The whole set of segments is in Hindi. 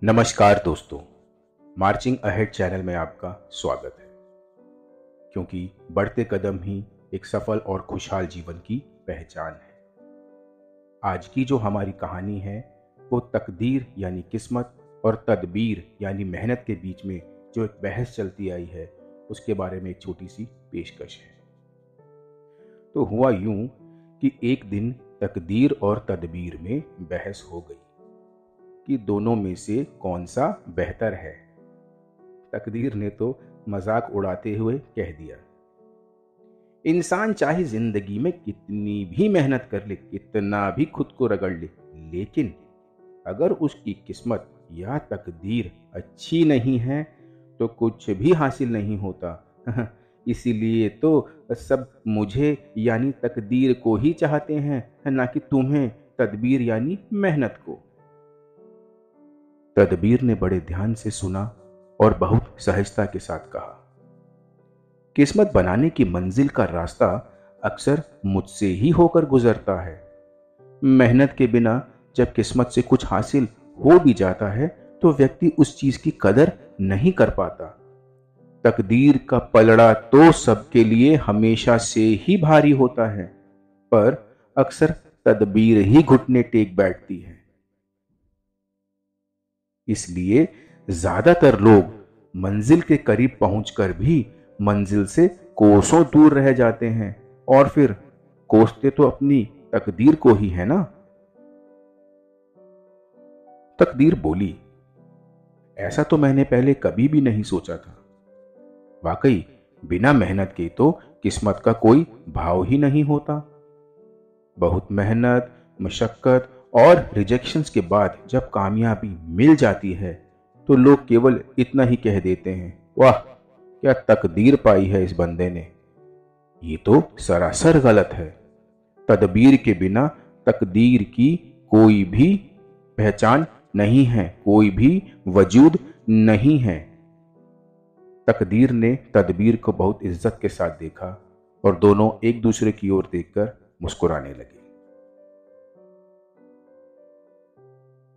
नमस्कार दोस्तों, मार्चिंग अहेड चैनल में आपका स्वागत है। क्योंकि बढ़ते कदम ही एक सफल और खुशहाल जीवन की पहचान है। आज की जो हमारी कहानी है वो तकदीर यानी किस्मत और तदबीर यानी मेहनत के बीच में जो एक बहस चलती आई है उसके बारे में एक छोटी सी पेशकश है। तो हुआ यूं कि एक दिन तकदीर और तदबीर में बहस हो गई कि दोनों में से कौन सा बेहतर है। तकदीर ने तो मजाक उड़ाते हुए कह दिया, इंसान चाहे जिंदगी में कितनी भी मेहनत कर ले, कितना भी खुद को रगड़ ले, लेकिन अगर उसकी किस्मत या तकदीर अच्छी नहीं है तो कुछ भी हासिल नहीं होता। इसीलिए तो सब मुझे यानी तकदीर को ही चाहते हैं, ना कि तुम्हें तदबीर यानी मेहनत को। तदबीर ने बड़े ध्यान से सुना और बहुत सहजता के साथ कहा, किस्मत बनाने की मंजिल का रास्ता अक्सर मुझसे ही होकर गुजरता है। मेहनत के बिना जब किस्मत से कुछ हासिल हो भी जाता है तो व्यक्ति उस चीज की कदर नहीं कर पाता। तकदीर का पलड़ा तो सबके लिए हमेशा से ही भारी होता है, पर अक्सर तदबीर ही घुटने टेक बैठती है। इसलिए ज्यादातर लोग मंजिल के करीब पहुंचकर भी मंजिल से कोसों दूर रह जाते हैं और फिर कोसते तो अपनी तकदीर को ही है ना। तकदीर बोली, ऐसा तो मैंने पहले कभी भी नहीं सोचा था। वाकई बिना मेहनत के तो किस्मत का कोई भाव ही नहीं होता। बहुत मेहनत, मशक्कत और रिजेक्शंस के बाद जब कामयाबी मिल जाती है तो लोग केवल इतना ही कह देते हैं, वाह क्या तकदीर पाई है इस बंदे ने। ये तो सरासर गलत है। तदबीर के बिना तकदीर की कोई भी पहचान नहीं है, कोई भी वजूद नहीं है। तकदीर ने तदबीर को बहुत इज्जत के साथ देखा और दोनों एक दूसरे की ओर देखकर मुस्कुराने लगे।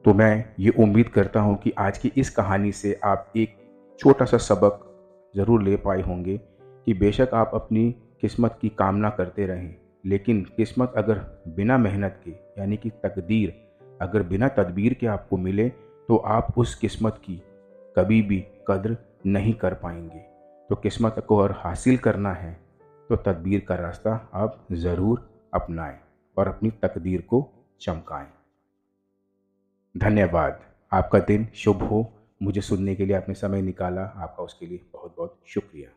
तो मैं ये उम्मीद करता हूं कि आज की इस कहानी से आप एक छोटा सा सबक जरूर ले पाए होंगे कि बेशक आप अपनी किस्मत की कामना करते रहें, लेकिन किस्मत अगर बिना मेहनत के यानी कि तकदीर अगर बिना तदबीर के आपको मिले तो आप उस किस्मत की कभी भी कद्र नहीं कर पाएंगे। तो किस्मत को अगर हासिल करना है तो तदबीर का रास्ता आप ज़रूर अपनाएं और अपनी तकदीर को चमकाएं। धन्यवाद। आपका दिन शुभ हो। मुझे सुनने के लिए आपने समय निकाला, आपका उसके लिए बहुत बहुत शुक्रिया।